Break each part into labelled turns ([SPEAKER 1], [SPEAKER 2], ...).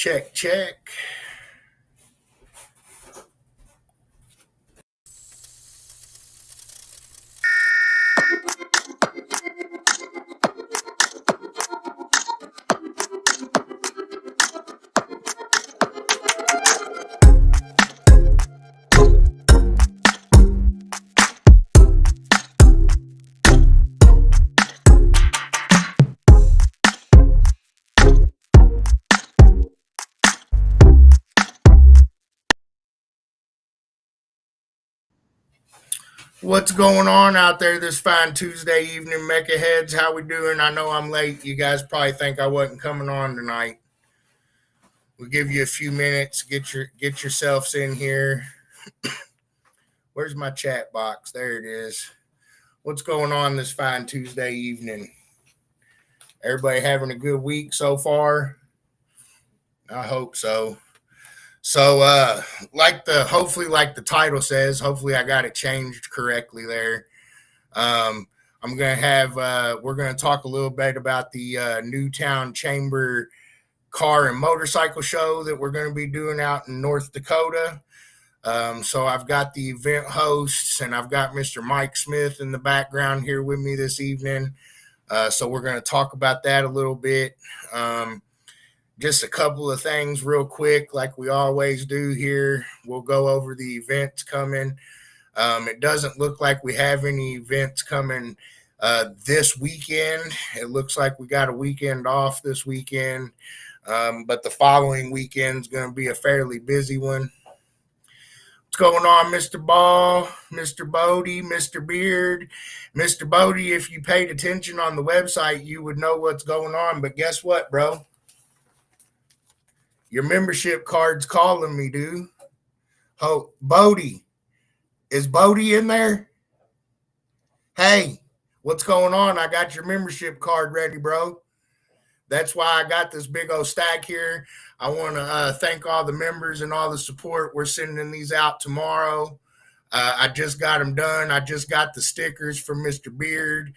[SPEAKER 1] Check, check. What's going on out there this fine Tuesday evening, MECA heads? How we doing? I know I'm late. You guys probably think I wasn't coming on tonight. We'll give you a few minutes. Get yourselves in here. Where's my chat box? There it is. What's going on this fine Tuesday evening? Everybody having a good week so far? I hope so. So, hopefully, like the title says, hopefully I got it changed correctly there. We're going to talk a little bit about the Newtown Chamber Car and Motorcycle Show that we're going to be doing out in North Dakota. So I've got the event hosts and I've got Mr. Mike Smith in the background here with me this evening. So we're going to talk about that a little bit. Just a couple of things real quick, like we always do here. We'll go over the events coming. It doesn't look like we have any events coming this weekend. It looks like we got a weekend off this weekend, but the following weekend is going to be a fairly busy one. What's going on, Mr. Ball, Mr. Bodie, Mr. Beard? Mr. Bodie, if you paid attention on the website, you would know what's going on, but guess what, bro? Your membership card's calling me, dude. Oh, Bodie. Is Bodie in there? Hey, what's going on? I got your membership card ready, bro. That's why I got this big old stack here. I want to thank all the members and all the support. We're sending these out tomorrow. I just got them done. I just got the stickers from Mr. Beard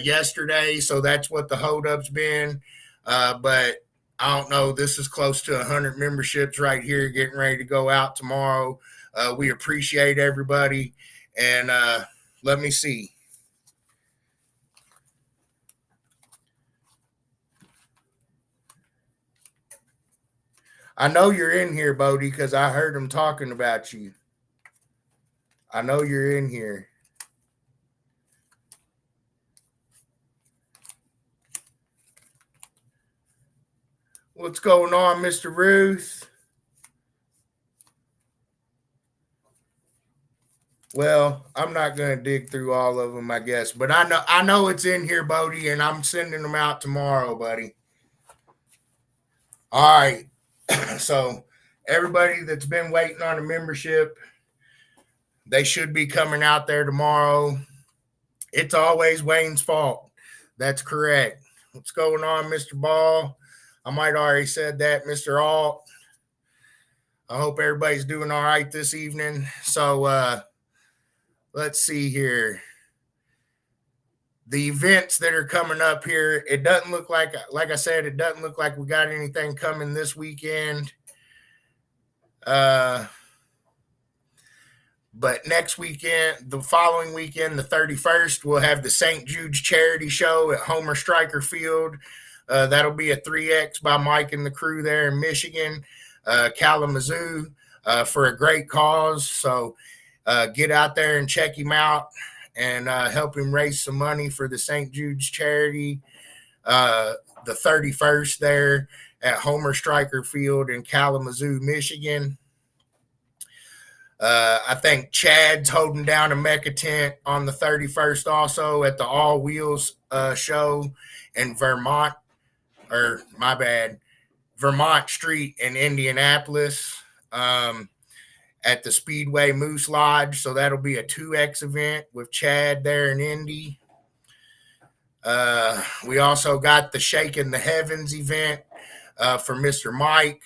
[SPEAKER 1] yesterday, so that's what the hold-up's been. But I don't know. This is close to 100 memberships right here getting ready to go out tomorrow. We appreciate everybody. And let me see. I know you're in here, Bodie, because I heard them talking about you. I know you're in here. What's going on, Mr. Ruth? Well, I'm not going to dig through all of them, I guess, but I know it's in here, Bodie, and I'm sending them out tomorrow, buddy. All right. So everybody that's been waiting on a membership, they should be coming out there tomorrow. It's always Wayne's fault. That's correct. What's going on, Mr. Ball? I might already said that, Mr. Alt. I hope everybody's doing all right this evening. So let's see here. The events that are coming up here, it doesn't look like I said, it doesn't look like we got anything coming this weekend. But next weekend, the following weekend, the 31st, we'll have the St. Jude's Charity Show at Homer Stryker Field. That'll be a 3X by Mike and the crew there in Michigan, Kalamazoo, for a great cause. So get out there and check him out and help him raise some money for the St. Jude's Charity. The 31st there at Homer Stryker Field in Kalamazoo, Michigan. I think Chad's holding down a MECA tent on the 31st also at the All Wheels show in Vermont Street in Indianapolis at the Speedway Moose Lodge. So that'll be a 2X event with Chad there in Indy. We also got the Shaking the Heavens event for Mr. Mike.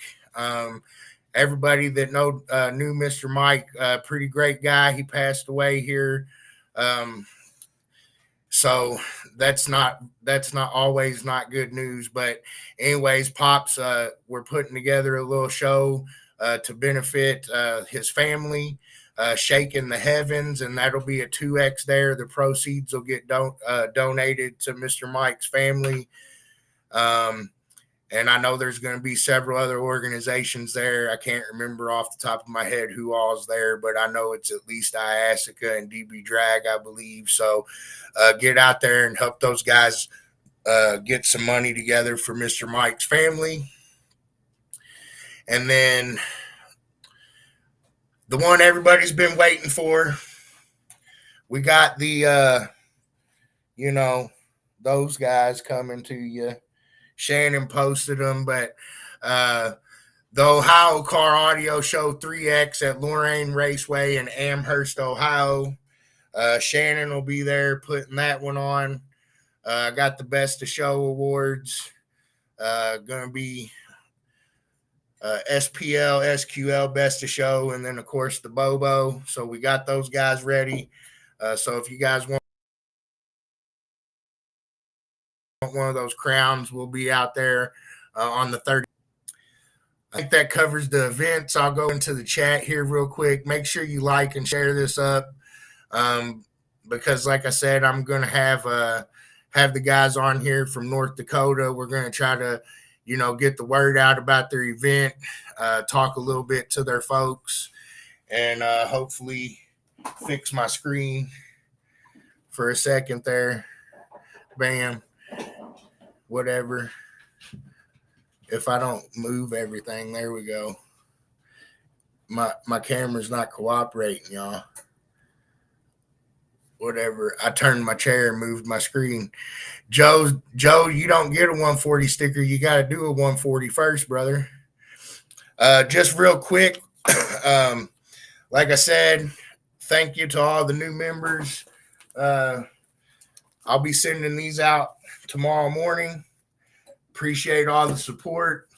[SPEAKER 1] Everybody that knew Mr. Mike, pretty great guy. He passed away here So that's not always not good news. But anyways, Pops, we're putting together a little show to benefit his family, shaking the heavens, and that'll be a 2x there. The proceeds will get donated to Mr. Mike's family. And I know there's going to be several other organizations there. I can't remember off the top of my head who all's there, but I know it's at least IASICA and DB Drag, I believe. So get out there and help those guys get some money together for Mr. Mike's family. And then the one everybody's been waiting for, we got the, those guys coming to you. Shannon posted them, but the Ohio Car Audio Show 3X at Lorain Raceway in Amherst, Ohio. Shannon will be there putting that one on. I got the Best of Show awards. Going to be SPL, SQL, Best of Show, and then, of course, the Bobo. So we got those guys ready. So if you guys want one of those crowns, we'll be out there on the 30th. I think that covers the events. I'll go into the chat here real quick. Make sure you like and share this up because, like I said, I'm going to have the guys on here from North Dakota. We're going to try to, get the word out about their event, talk a little bit to their folks, and hopefully fix my screen for a second there. Bam. Whatever. If I don't move everything, there we go. My camera's not cooperating, y'all. Whatever. I turned my chair and moved my screen. Joe, you don't get a 140 sticker. You got to do a 140 first, brother. Just real quick, like I said, thank you to all the new members. I'll be sending these out tomorrow morning. Appreciate all the support.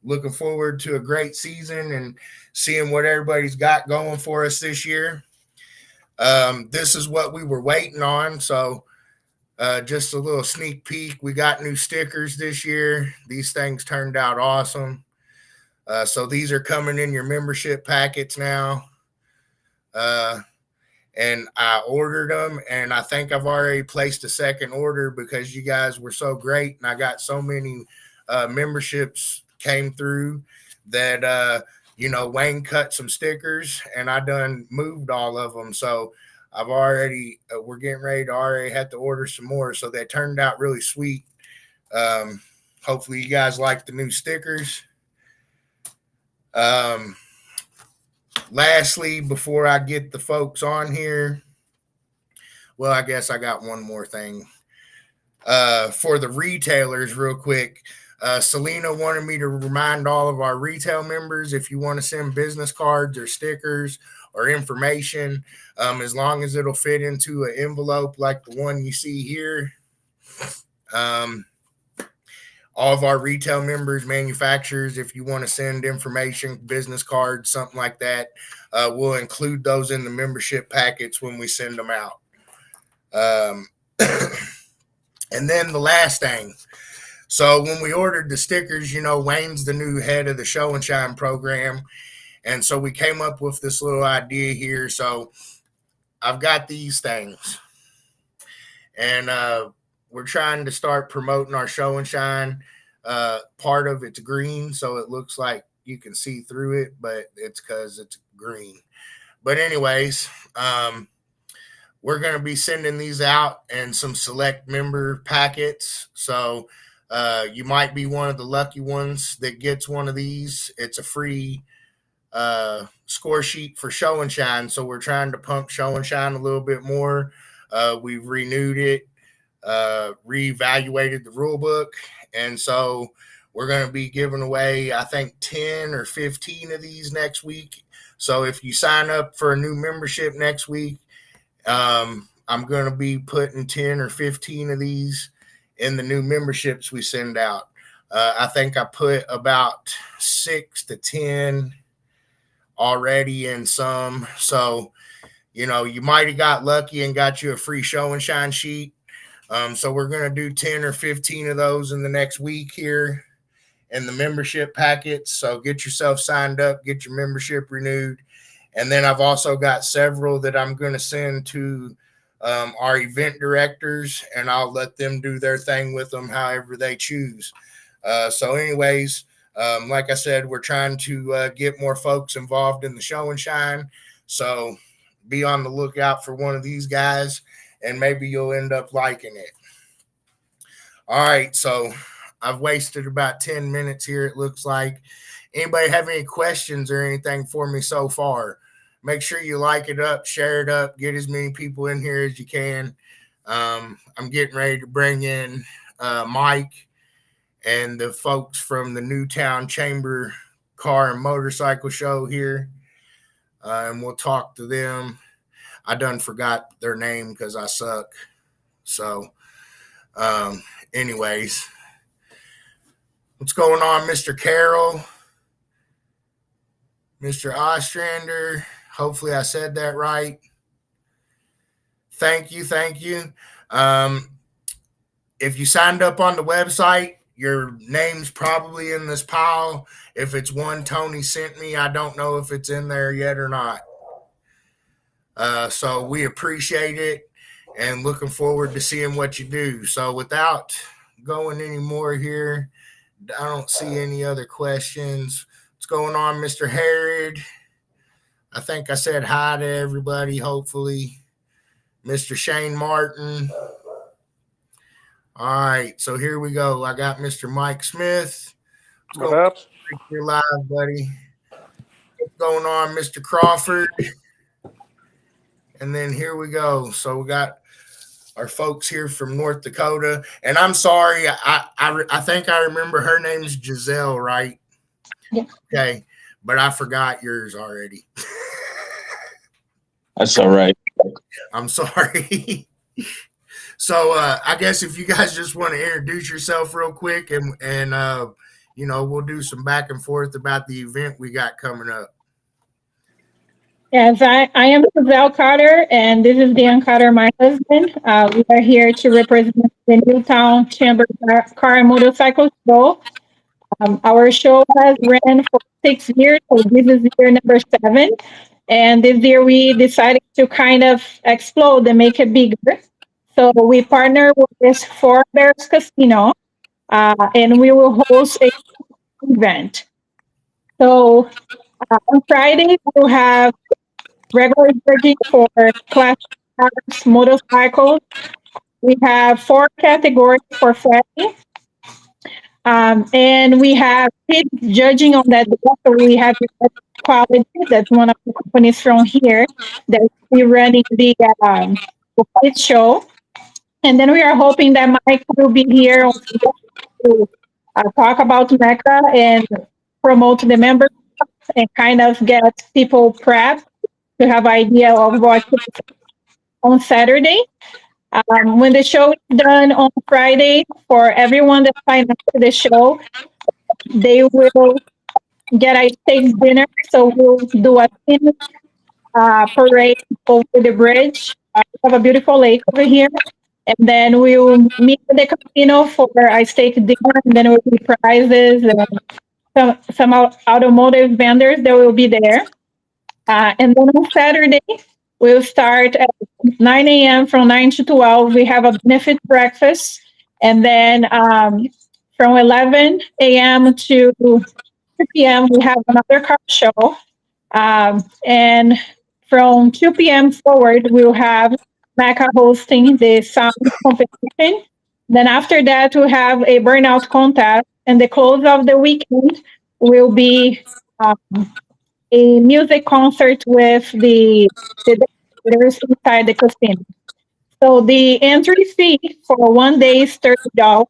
[SPEAKER 1] Looking forward to a great season and seeing what everybody's got going for us this year. This is what we were waiting on. So just a little sneak peek. We got new stickers this year. These things turned out awesome. So these are coming in your membership packets now. And I ordered them, and I think I've already placed a second order because you guys were so great, and I got so many memberships came through that Wayne cut some stickers, and I done moved all of them. So I've already we're getting ready to already have to order some more. So they turned out really sweet. Hopefully you guys like the new stickers. Lastly, before I get the folks on here, well, I guess I got one more thing. For the retailers, real quick, Selena wanted me to remind all of our retail members, if you want to send business cards or stickers or information, as long as it'll fit into an envelope like the one you see here, all of our retail members, manufacturers, if you want to send information, business cards, something like that, we'll include those in the membership packets when we send them out. And then the last thing. So when we ordered the stickers, Wayne's the new head of the Show and Shine program. And so we came up with this little idea here. So I've got these things. And we're trying to start promoting our Show and Shine. Part of it's green, so it looks like you can see through it, but it's because it's green. But anyways, we're going to be sending these out in some select member packets. So you might be one of the lucky ones that gets one of these. It's a free score sheet for Show and Shine. So we're trying to pump Show and Shine a little bit more. We've renewed it. Reevaluated the rule book, and so we're going to be giving away, I think, 10 or 15 of these next week. So if you sign up for a new membership next week, I'm going to be putting 10 or 15 of these in the new memberships we send out. I think I put about 6 to 10 already in some. So, you might have got lucky and got you a free Show and Shine sheet. So we're going to do 10 or 15 of those in the next week here in the membership packets. So get yourself signed up, get your membership renewed. And then I've also got several that I'm going to send to our event directors, and I'll let them do their thing with them however they choose. Anyways, like I said, we're trying to get more folks involved in the show and shine. So be on the lookout for one of these guys, and maybe you'll end up liking it. All right, so I've wasted about 10 minutes here, it looks like. Anybody have any questions or anything for me so far? Make sure you like it up, share it up, get as many people in here as you can. I'm getting ready to bring in Mike and the folks from the Newtown Chamber Car and Motorcycle Show here, and we'll talk to them. I done forgot their name because I suck. So, anyways, what's going on, Mr. Carroll? Mr. Ostrander, hopefully I said that right. Thank you, thank you. If you signed up on the website, your name's probably in this pile. If it's one Tony sent me, I don't know if it's in there yet or not. So we appreciate it and looking forward to seeing what you do. So without going any more here, I don't see any other questions. What's going on, Mr. Harrod? I think I said hi to everybody, hopefully. Mr. Shane Martin. All right, so here we go. I got Mr. Mike Smith.
[SPEAKER 2] What's up?
[SPEAKER 1] You're live, buddy. What's going on, Mr. Crawford? And then here we go. So we got our folks here from North Dakota. And I'm sorry, I think I remember her name's Giselle, right?
[SPEAKER 3] Yeah.
[SPEAKER 1] Okay, but I forgot yours already.
[SPEAKER 4] That's all right.
[SPEAKER 1] I'm sorry. So I guess if you guys just want to introduce yourself real quick, and we'll do some back and forth about the event we got coming up.
[SPEAKER 3] Yes, I am Giselle Carter, and this is Dan Carter, my husband. We are here to represent the Newtown Chamber Car and Motorcycle Show. Our show has ran for 6 years, so this is year number 7. And this year we decided to kind of explode and make it bigger. So we partner with Four Bears Casino, and we will host a event. So on Friday we'll have regular judging for class cars, motorcycles. We have 4 categories for Friday. And we have kids judging on that. So we have Quality, that's one of the companies from here that will be running the kids show. And then we are hoping that Mike will be here to talk about MECA and promote the members and kind of get people prepped to have idea of what on Saturday. When the show is done on Friday, for everyone that signs up to the show, they will get a steak dinner. So we'll do a parade over the bridge. We have a beautiful lake over here. And then we'll meet at the casino for a steak dinner. And then there will be prizes and some automotive vendors that will be there. And then on Saturday, we'll start at 9 a.m. From 9 to 12. We have a benefit breakfast. And then from 11 a.m. to 2 p.m., we have another car show. And from 2 p.m. forward, we'll have MECA hosting the sound competition. Then after that, we'll have a burnout contest. And the close of the weekend will be a music concert with the dancers inside the casino. So the entry fee for 1 day is $30.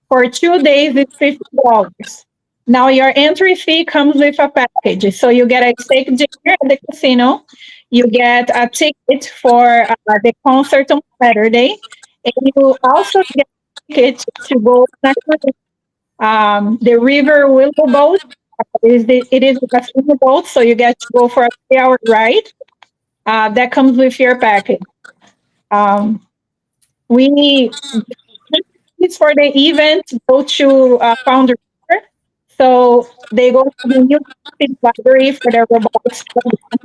[SPEAKER 3] For 2 days, it's $50. Now your entry fee comes with a package. So you get a steak dinner at the casino. You get a ticket for the concert on Saturday. And you also get a ticket to go on the River Willow Boat. It is a casino boat, so you get to go for a 3-hour ride. That comes with your package. We it's for the event go to Founder. So they go to the new library for their robotics program.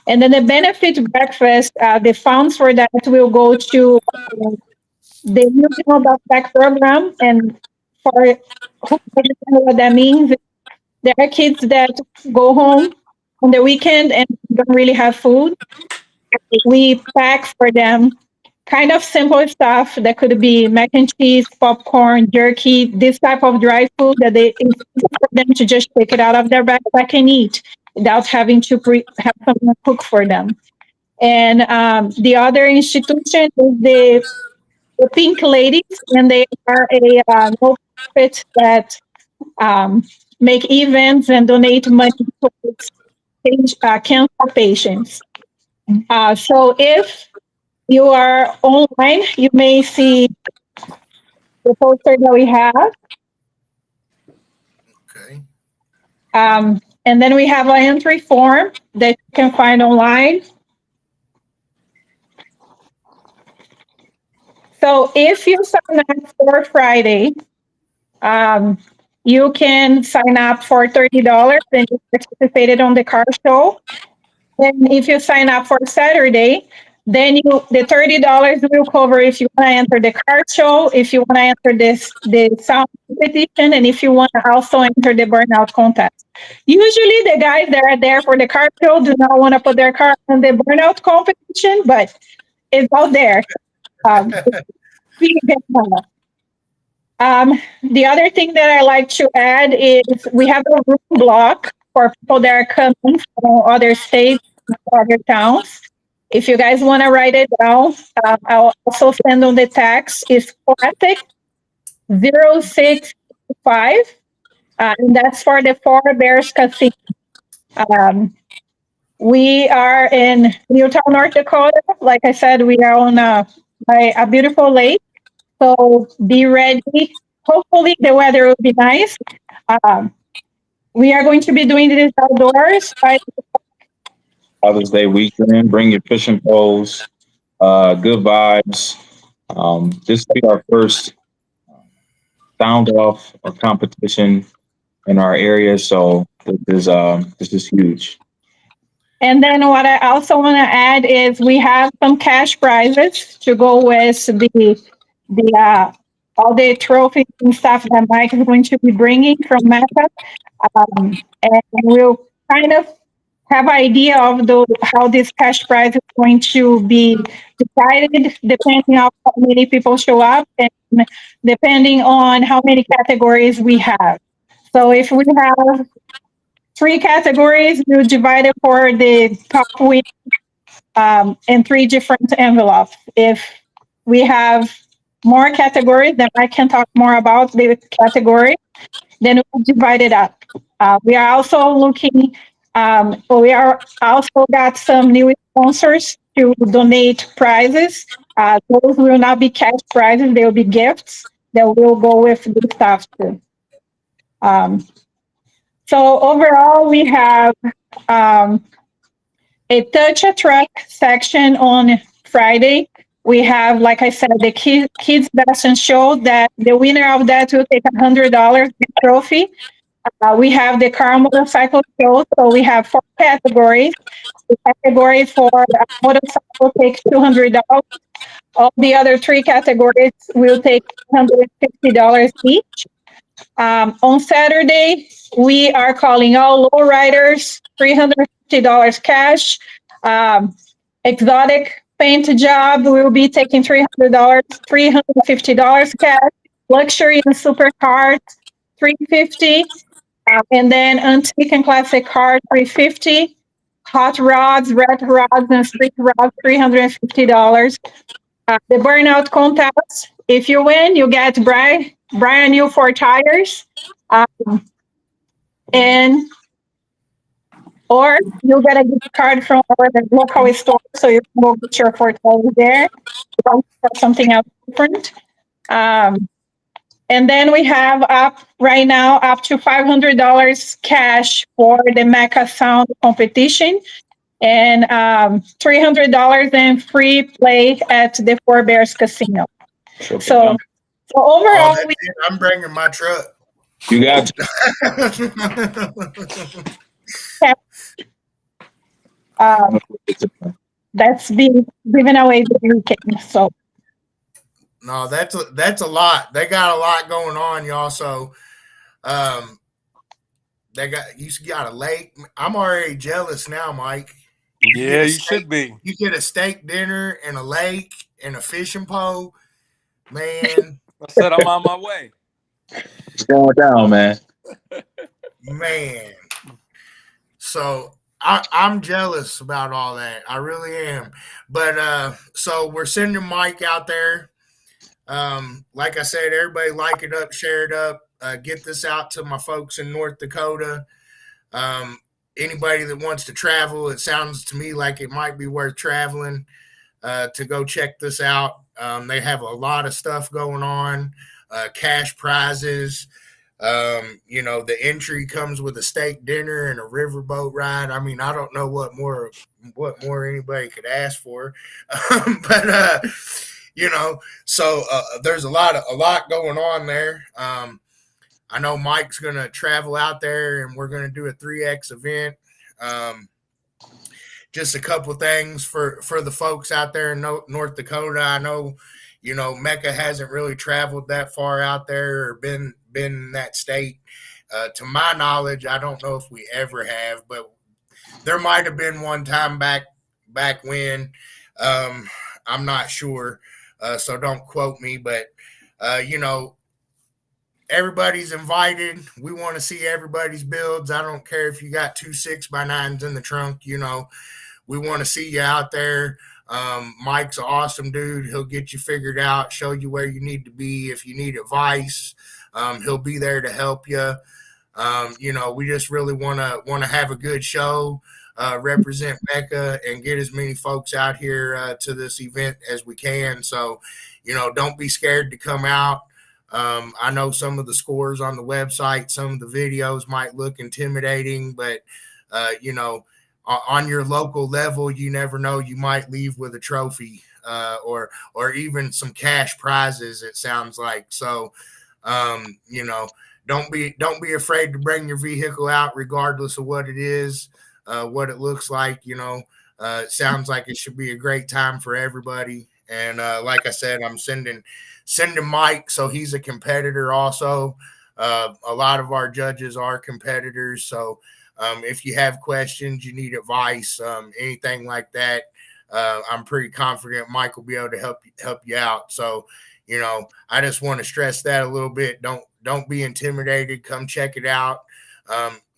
[SPEAKER 3] And then the benefit breakfast, the funds for that will go to the new backpack program. And for who doesn't know what that means, there are kids that go home on the weekend and don't really have food. We pack for them kind of simple stuff that could be mac and cheese, popcorn, jerky, this type of dry food that they it's easy for them to just take it out of their backpack and eat without having to have someone cook for them. And the other institution is the Pink Ladies, and they are a non-profit that um, make events and donate money towards cancer patients. So if you are online, you may see the poster that we have.
[SPEAKER 1] Okay.
[SPEAKER 3] And then we have an entry form that you can find online. So if you sign up for Friday, um, you can sign up for $30 and you participated on the car show. And if you sign up for Saturday, then the $30 will cover if you want to enter the car show, if you want to enter the sound competition, and if you want to also enter the burnout contest. Usually the guys that are there for the car show do not want to put their car in the burnout competition, but it's out there. Um, the other thing that I like to add is we have a room block for people that are coming from other states, other towns. If you guys want to write it down, I'll also send on the text. It's classic 065, and that's for the Four Bears Casino. Um, we are in Newtown, North Dakota. Like I said, we are on a beautiful lake. So be ready. Hopefully, the weather will be nice. Um, we are going to be doing this outdoors.
[SPEAKER 2] Father's Day weekend. Bring your fishing poles. Good vibes. This will be our first sound off or competition in our area, so this is huge.
[SPEAKER 3] And then what I also want to add is we have some cash prizes to go with the all the trophies and stuff that Mike is going to be bringing from MECA. And we'll kind of have idea of how this cash prize is going to be decided depending on how many people show up and depending on how many categories we have. So if we have three categories, we'll divide it for the top win in three different envelopes. If we have more categories, then I can talk more about the category. Then we'll divide it up. We are also looking, we are also got some new sponsors to donate prizes. Those will not be cash prizes, they will be gifts that will go with the stuff too. So overall, we have a touch a truck section on Friday. We have, like I said, the kids bastion show that the winner of that will take $100 trophy. We have the car motorcycle show, so we have four categories. The category for motorcycle takes $200. All the other three categories will take $150 each. On Saturday, we are calling all lowriders $350 cash. Exotic paint job will be taking $300, $350 cash. Luxury and supercars, $350. And then antique and classic car, $350. Hot rods, red rods, and street rods, $350. The burnout contest, if you win, you get brand new four tires. And or you get a gift card from our local store, so you can go get your four tires there or something else different. And then we have up right now up to $500 cash for the MECA Sound competition. and $300 in free play at the Four Bears Casino.
[SPEAKER 2] Sure.
[SPEAKER 3] So
[SPEAKER 1] Oh,
[SPEAKER 3] overall,
[SPEAKER 1] that's it. I'm bringing my truck.
[SPEAKER 2] You got
[SPEAKER 3] um, that's being given away this weekend. So
[SPEAKER 1] No, that's a lot. They got a lot going on, y'all. So, they got a lake. I'm already jealous now, Mike.
[SPEAKER 4] Yeah, you should be.
[SPEAKER 1] You get a steak dinner and a lake and a fishing pole, man.
[SPEAKER 4] I said I'm on my way.
[SPEAKER 2] it's going down, man.
[SPEAKER 1] Man. So I'm jealous about all that. I really am. But so we're sending Mike out there. Like I said, everybody like it up, share it up, get this out to my folks in North Dakota. Anybody that wants to travel, it sounds to me like it might be worth traveling to go check this out. They have a lot of stuff going on, cash prizes. The entry comes with a steak dinner and a riverboat ride. I mean, I don't know what more anybody could ask for, but so there's a lot going on there. I know Mike's gonna travel out there, and we're gonna do a 3X event. Just a couple things for the folks out there in North Dakota. I know, MECA hasn't really traveled that far out there or been in that state. To my knowledge, I don't know if we ever have, but there might have been one time back when. I'm not sure, so don't quote me. But everybody's invited. We want to see everybody's builds. I don't care if you got 2 6x9s in the trunk. We want to see you out there. Mike's an awesome dude. He'll get you figured out, show you where you need to be. If you need advice, he'll be there to help you. We just really want to have a good show, represent MECA, and get as many folks out here to this event as we can. So, don't be scared to come out. I know some of the scores on the website, some of the videos might look intimidating, but on your local level, you never know. You might leave with a trophy or even some cash prizes. It sounds like so. Don't be afraid to bring your vehicle out, regardless of what it is, what it looks like. It sounds like it should be a great time for everybody. And like I said, I'm sending Mike, so he's a competitor also. A lot of our judges are competitors, so if you have questions, you need advice, anything like that, I'm pretty confident Mike will be able to help you out. So, I just want to stress that a little bit. Don't be intimidated. Come check it out.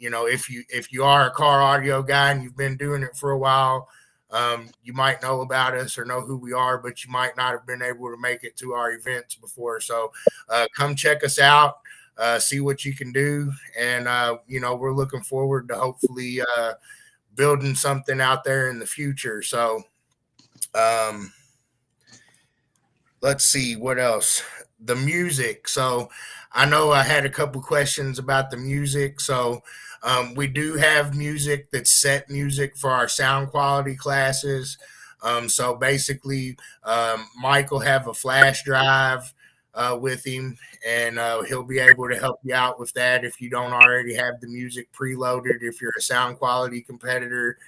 [SPEAKER 1] If you are a car audio guy and you've been doing it for a while, you might know about us or know who we are, but you might not have been able to make it to our events before. So come check us out, see what you can do. And, we're looking forward to hopefully building something out there in the future. So let's see what else. The music. So I know I had a couple questions about the music. So we do have music that's set music for our sound quality classes. So basically, Mike will have a flash drive with him, and he'll be able to help you out with that if you don't already have the music preloaded. If you're a sound quality competitor,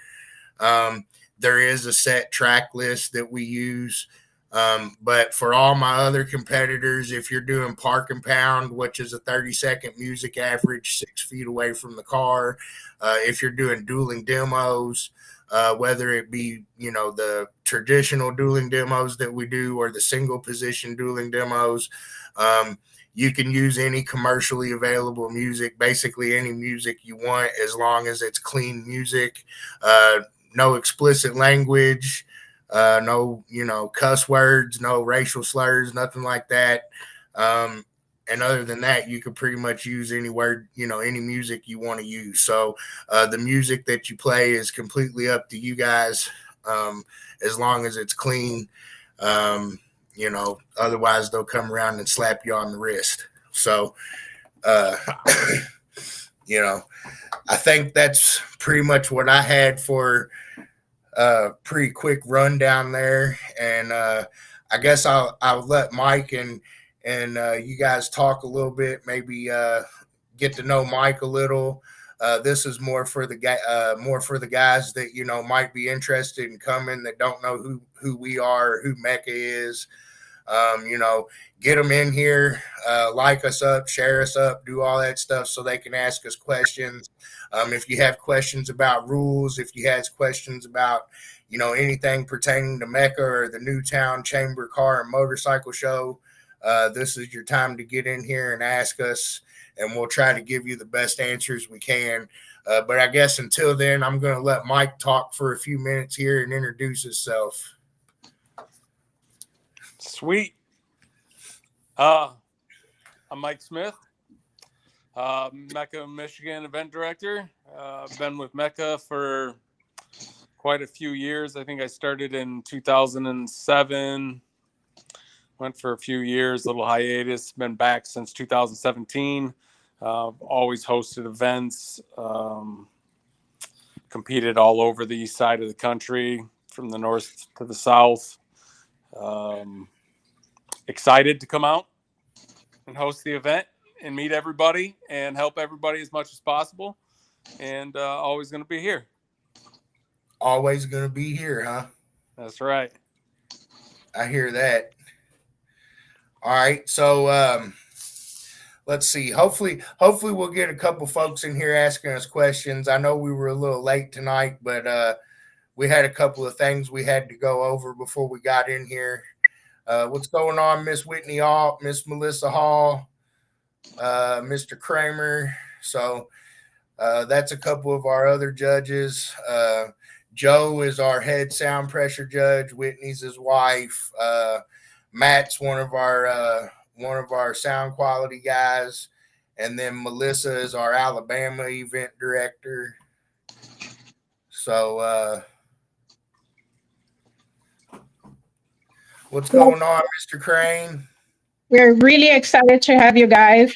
[SPEAKER 1] there is a set track list that we use. But for all my other competitors, if you're doing park and pound, which is a 30-second music average 6 feet away from the car, if you're doing dueling demos, whether it be, the traditional dueling demos that we do or the single position dueling demos, you can use any commercially available music, basically any music you want, as long as it's clean music, no explicit language, no, cuss words, no racial slurs, nothing like that. And other than that, you could pretty much use any word, any music you want to use. So the music that you play is completely up to you guys, as long as it's clean. Otherwise they'll come around and slap you on the wrist. So, I think that's pretty much what I had for pretty quick rundown there, and I guess I'll let Mike and you guys talk a little bit. Maybe get to know Mike a little. This is more for the guys that might be interested in coming that don't know who we are, or who MECA is. Get them in here, like us up, share us up, do all that stuff so they can ask us questions. If you have questions about rules, if you have questions about, anything pertaining to MECA or the Newtown Chamber Car and Motorcycle Show, this is your time to get in here and ask us, and we'll try to give you the best answers we can. But I guess until then, I'm going to let Mike talk for a few minutes here and introduce himself.
[SPEAKER 4] Sweet. I'm Mike Smith, MECA Michigan event director. I've been with MECA for quite a few years. I think I started in 2007, went for a few years, a little hiatus, been back since 2017. Always hosted events, competed all over the east side of the country, from the north to the south. Excited to come out and host the event and meet everybody and help everybody as much as possible. And always going to be here.
[SPEAKER 1] Always going to be here, huh?
[SPEAKER 4] That's right.
[SPEAKER 1] I hear that. All right. So let's see. Hopefully we'll get a couple folks in here asking us questions. I know we were a little late tonight, but we had a couple of things we had to go over before we got in here. What's going on, Miss Whitney Hall, Miss Melissa Hall, Mr. Kramer? So that's a couple of our other judges. Joe is our head sound pressure judge. Whitney's his wife. Matt's one of our sound quality guys, and then Melissa is our Alabama event director. So what's going on, Mr. Crane?
[SPEAKER 3] We're really excited to have you guys.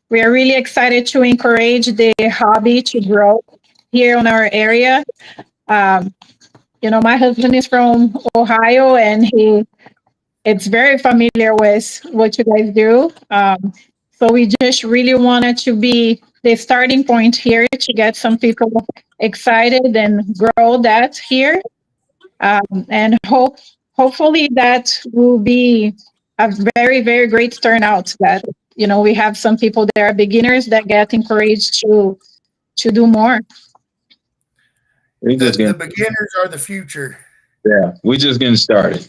[SPEAKER 3] We are really excited to encourage the hobby to grow here in our area. My husband is from Ohio, and it's very familiar with what you guys do. So we just really wanted to be the starting point here to get some people excited and grow that here. And hopefully that will be a very, very great turnout, that, we have some people that are beginners that get encouraged to do more.
[SPEAKER 1] The beginners are the future.
[SPEAKER 2] Yeah, we're just getting started.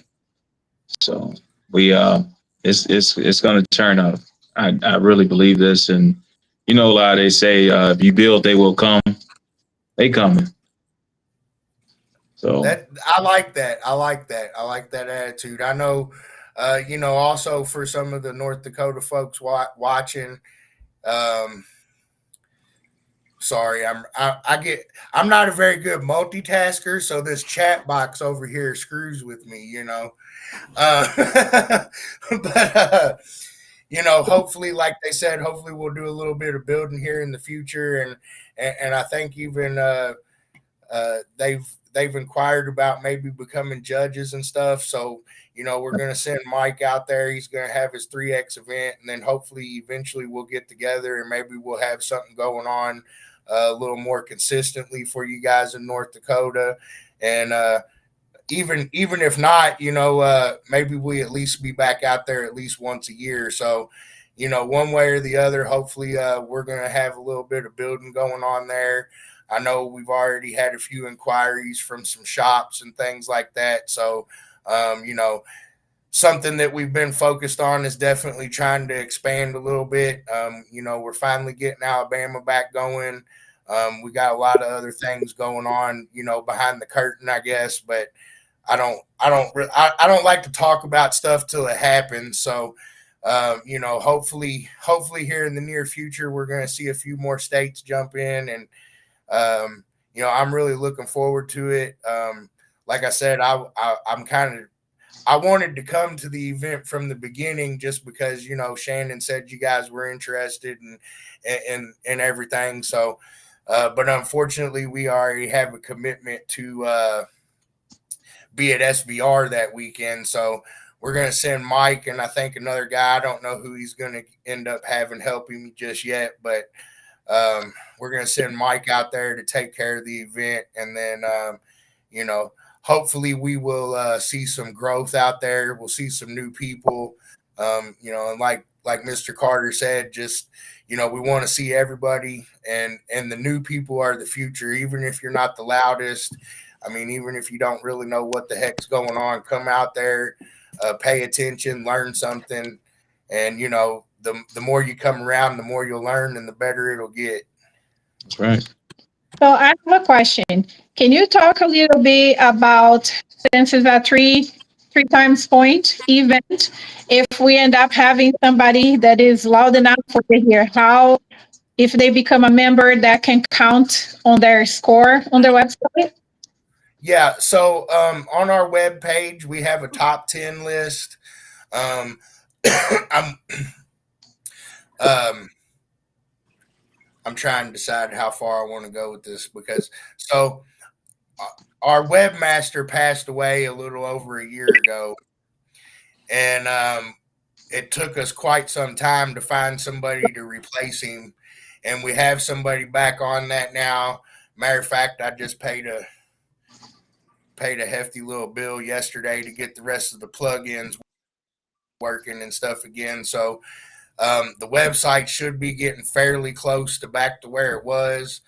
[SPEAKER 2] So we it's going to turn out. I really believe this, and a lot they say if you build, they will come. They coming. So
[SPEAKER 1] I like that. I like that attitude. I know, also for some of the North Dakota folks watching. Sorry, I'm not a very good multitasker, so this chat box over here screws with me, but hopefully, like they said, hopefully we'll do a little bit of building here in the future, and I think even they've inquired about maybe becoming judges and stuff. So we're going to send Mike out there. He's going to have his 3X event, and then hopefully eventually we'll get together and maybe we'll have something going on a little more consistently for you guys in North Dakota. And even if not, maybe we at least be back out there at least once a year. So, one way or the other, hopefully we're going to have a little bit of building going on there. I know we've already had a few inquiries from some shops and things like that. So, something that we've been focused on is definitely trying to expand a little bit. We're finally getting Alabama back going. We got a lot of other things going on, behind the curtain, I guess, but I don't like to talk about stuff till it happens. So, hopefully here in the near future, we're going to see a few more states jump in, and, I'm really looking forward to it. Like I said, I wanted to come to the event from the beginning just because, Shannon said you guys were interested and everything. So, But unfortunately, we already have a commitment to be at SVR that weekend. So we're going to send Mike and I think another guy. I don't know who he's going to end up having helping me just yet, but we're going to send Mike out there to take care of the event. And then, hopefully we will see some growth out there. We'll see some new people, and like Mr. Carter said, just, we want to see everybody, and the new people are the future. Even if you're not the loudest, I mean, even if you don't really know what the heck's going on, come out there, pay attention, learn something. And, the more you come around, the more you'll learn and the better it'll get.
[SPEAKER 2] That's right.
[SPEAKER 3] So I have a question. Can you talk a little bit about, since it's a three times point event, if we end up having somebody that is loud enough for the hear, how, if they become a member, that can count on their score on their website?
[SPEAKER 1] Yeah. So on our web page, we have a top 10 list. I'm um, I'm trying to decide how far I want to go with this because our webmaster passed away a little over a year ago, and it took us quite some time to find somebody to replace him, and we have somebody back on that now. Matter of fact, I just paid a hefty little bill yesterday to get the rest of the plugins working and stuff again. So the website should be getting fairly close to back to where it was,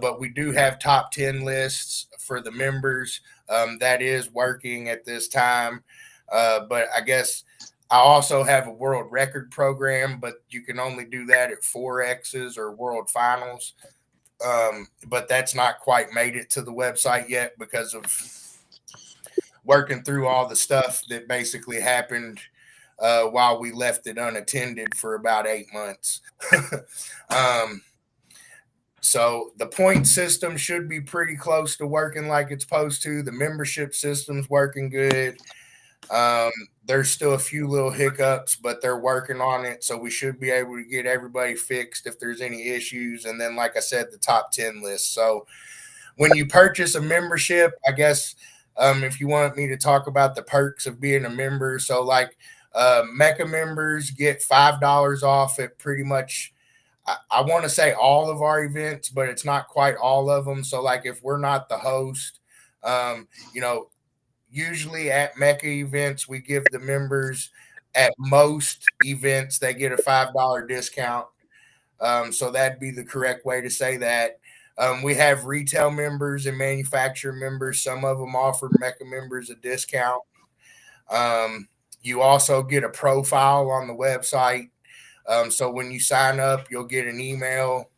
[SPEAKER 1] but we do have top 10 lists for the members. That is working at this time, but I guess I also have a world record program, but you can only do that at 4X's or world finals. But that's not quite made it to the website yet because of working through all the stuff that basically happened while we left it unattended for about 8 months. So the point system should be pretty close to working like it's supposed to. The membership system's working good. There's still a few little hiccups, but they're working on it. So we should be able to get everybody fixed if there's any issues. And then, like I said, the top 10 list. So when you purchase a membership, I guess if you want me to talk about the perks of being a member, so like MECA members get $5 off at pretty much, I want to say all of our events, but it's not quite all of them. So like if we're not the host, usually at MECA events, we give the members at most events, they get a $5 discount. So that'd be the correct way to say that. We have retail members and manufacturer members. Some of them offer MECA members a discount. You also get a profile on the website. So when you sign up, you'll get an email.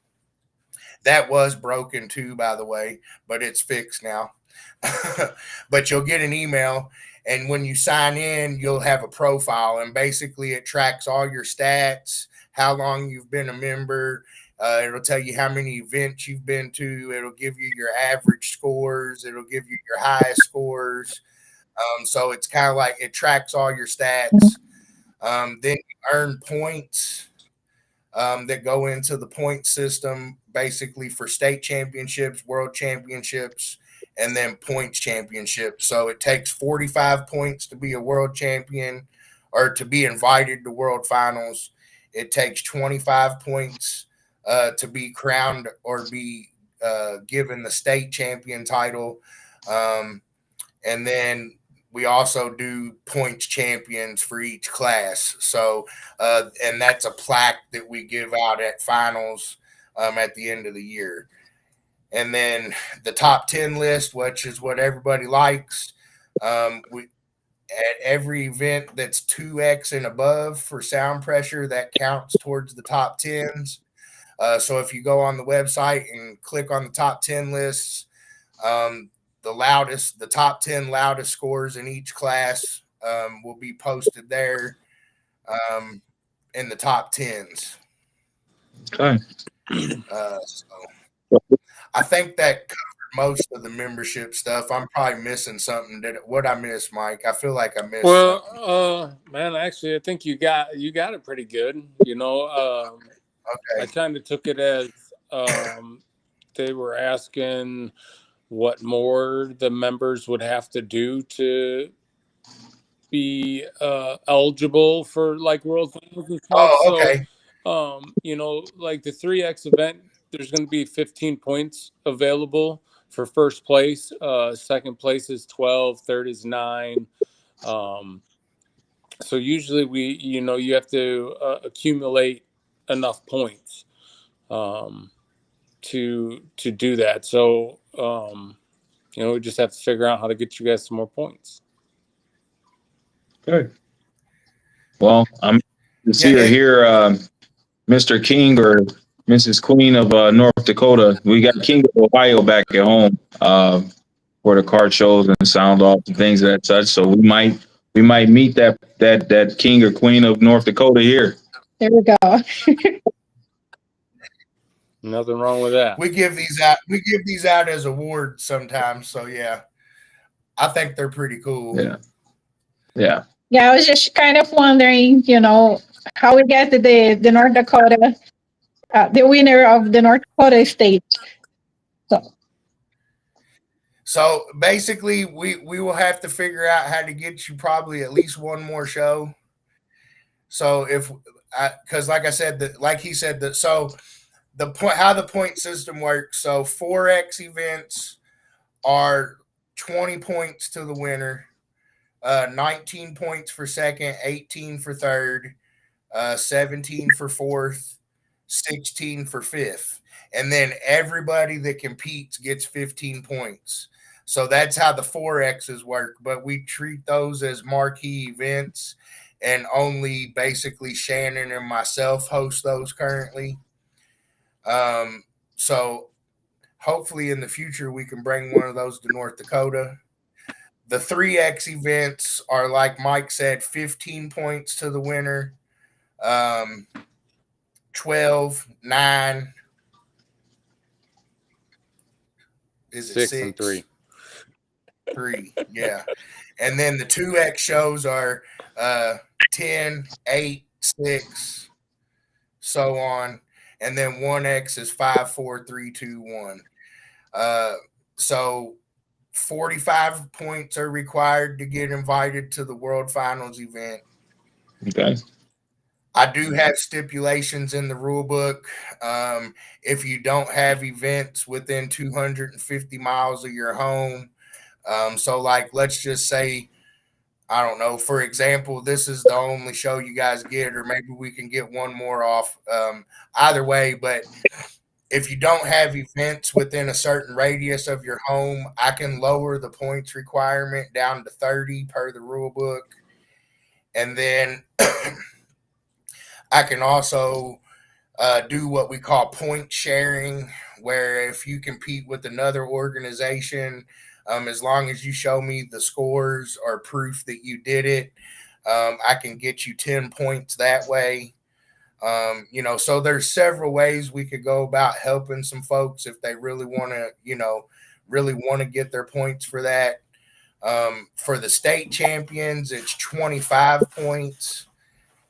[SPEAKER 1] That was broken too, by the way, but it's fixed now. But you'll get an email, and when you sign in, you'll have a profile, and basically it tracks all your stats, how long you've been a member. It'll tell you how many events you've been to. It'll give you your average scores. It'll give you your highest scores. So it's kind of like it tracks all your stats. Then you earn points that go into the point system, basically for state championships, world championships, and then points championships. So it takes 45 points to be a world champion or to be invited to world finals. It takes 25 points to be crowned or be given the state champion title. And then we also do points champions for each class. So, and that's a plaque that we give out at finals at the end of the year. And then the top 10 list, which is what everybody likes. We at every event that's 2X and above for sound pressure, that counts towards the top 10s. So if you go on the website and click on the top 10 lists, the top 10 loudest scores in each class will be posted there in the top 10s.
[SPEAKER 2] Okay.
[SPEAKER 1] So I think that covered most of the membership stuff. I'm probably missing something. What I miss, Mike? I feel like I missed something.
[SPEAKER 4] Man, actually, I think you got it pretty good.
[SPEAKER 1] Okay.
[SPEAKER 4] I kind of took it as they were asking what more the members would have to do to be eligible for like World Finals and stuff.
[SPEAKER 1] Oh,
[SPEAKER 4] So,
[SPEAKER 1] okay.
[SPEAKER 4] like the 3X event, there's going to be 15 points available for first place. Second place is 12, third is 9. So usually you have to accumulate enough points to do that. So, we just have to figure out how to get you guys some more points.
[SPEAKER 2] Good. Well, I'm to see
[SPEAKER 1] Yeah,
[SPEAKER 2] or hear Mr. King or Mrs. Queen of North Dakota. We got King of Ohio back at home for the card shows and sound off and things of that such. So we might meet that King or Queen of North Dakota here.
[SPEAKER 3] There we go.
[SPEAKER 4] Nothing wrong with that.
[SPEAKER 1] we give these out. We give these out as awards sometimes. So yeah, I think they're pretty cool.
[SPEAKER 2] Yeah. Yeah.
[SPEAKER 3] Yeah, I was just kind of wondering, how we get the North Dakota, the winner of the North Dakota state.
[SPEAKER 1] So basically, we will have to figure out how to get you probably at least one more show. So because like I said, like he said, so the point, how the point system works. So 4X events are 20 points to the winner, 19 points for second, 18 for third, 17 for fourth, 16 for fifth. And then everybody that competes gets 15 points. So that's how the 4Xs work. But we treat those as marquee events, and only basically Shannon and myself host those currently. So hopefully in the future we can bring one of those to North Dakota. The 3X events are, like Mike said, 15 points to the winner, 12, 9. Is it
[SPEAKER 4] 6 and 3?
[SPEAKER 1] 3, yeah. And then the 2X shows are 10, 8, 6, so on. And then 1X is 5, 4, 3, 2, 1. So 45 points are required to get invited to the World Finals event.
[SPEAKER 2] Okay.
[SPEAKER 1] I do have stipulations in the rule book. If you don't have events within 250 miles of your home, so like let's just say, I don't know, for example, this is the only show you guys get, or maybe we can get one more off. Either way, but if you don't have events within a certain radius of your home, I can lower the points requirement down to 30 per the rule book. And then I can also do what we call point sharing, where if you compete with another organization, as long as you show me the scores or proof that you did it, I can get you 10 points that way. So there's several ways we could go about helping some folks if they really want to get their points for that. For the state champions, it's 25 points.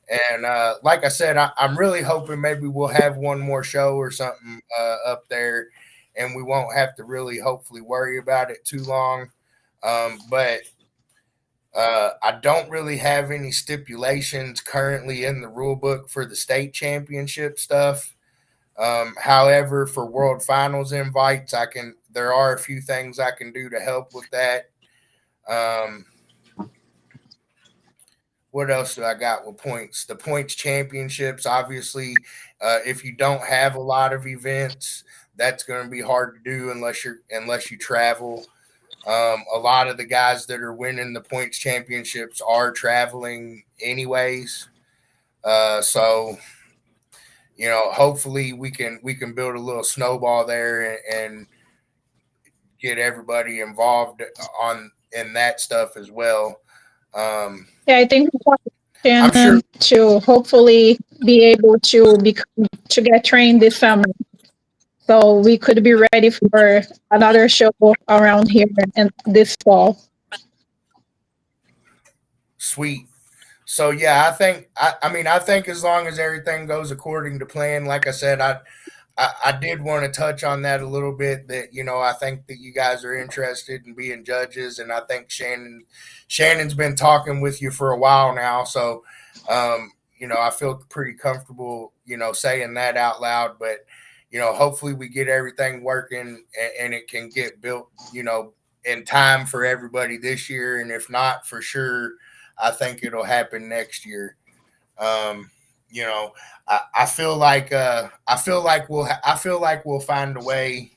[SPEAKER 1] And like I said, I'm really hoping maybe we'll have one more show or something up there, and we won't have to really hopefully worry about it too long. But I don't really have any stipulations currently in the rule book for the state championship stuff. However, for World Finals invites, there are a few things I can do to help with that. What else do I got with points? The points championships, obviously, if you don't have a lot of events, that's going to be hard to do unless you travel. A lot of the guys that are winning the points championships are traveling anyways. So hopefully we can build a little snowball there and get everybody involved in that stuff as well.
[SPEAKER 3] Yeah, I think we want
[SPEAKER 1] I'm
[SPEAKER 3] Shannon to hopefully be able to get trained this summer, so we could be ready for another show around here and this fall.
[SPEAKER 1] Sweet. So yeah, I think as long as everything goes according to plan, like I said, I did want to touch on that a little bit. That I think that you guys are interested in being judges, and I think Shannon's been talking with you for a while now. So, I feel pretty comfortable, saying that out loud. But hopefully we get everything working and it can get built, in time for everybody this year. And if not, for sure, I think it'll happen next year. Um, you know, I feel like I feel like we'll find a way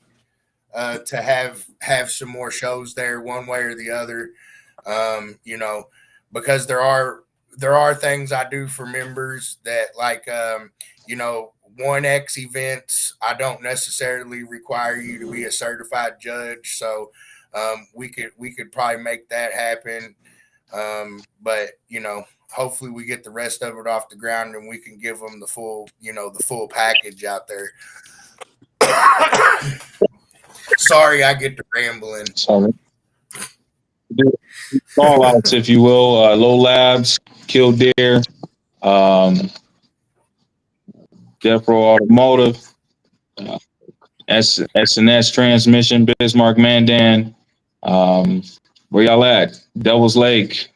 [SPEAKER 1] to have some more shows there, one way or the other. Because there are things I do for members that, like, 1X events. I don't necessarily require you to be a certified judge, so we could probably make that happen. But hopefully we get the rest of it off the ground and we can give them the full package out there. Sorry, I get to rambling.
[SPEAKER 2] Sorry. Call outs, if you will. Low Labs, Killdeer, Death Row Automotive, S&S Transmission, Bismarck Mandan. Where y'all at? Devil's Lake,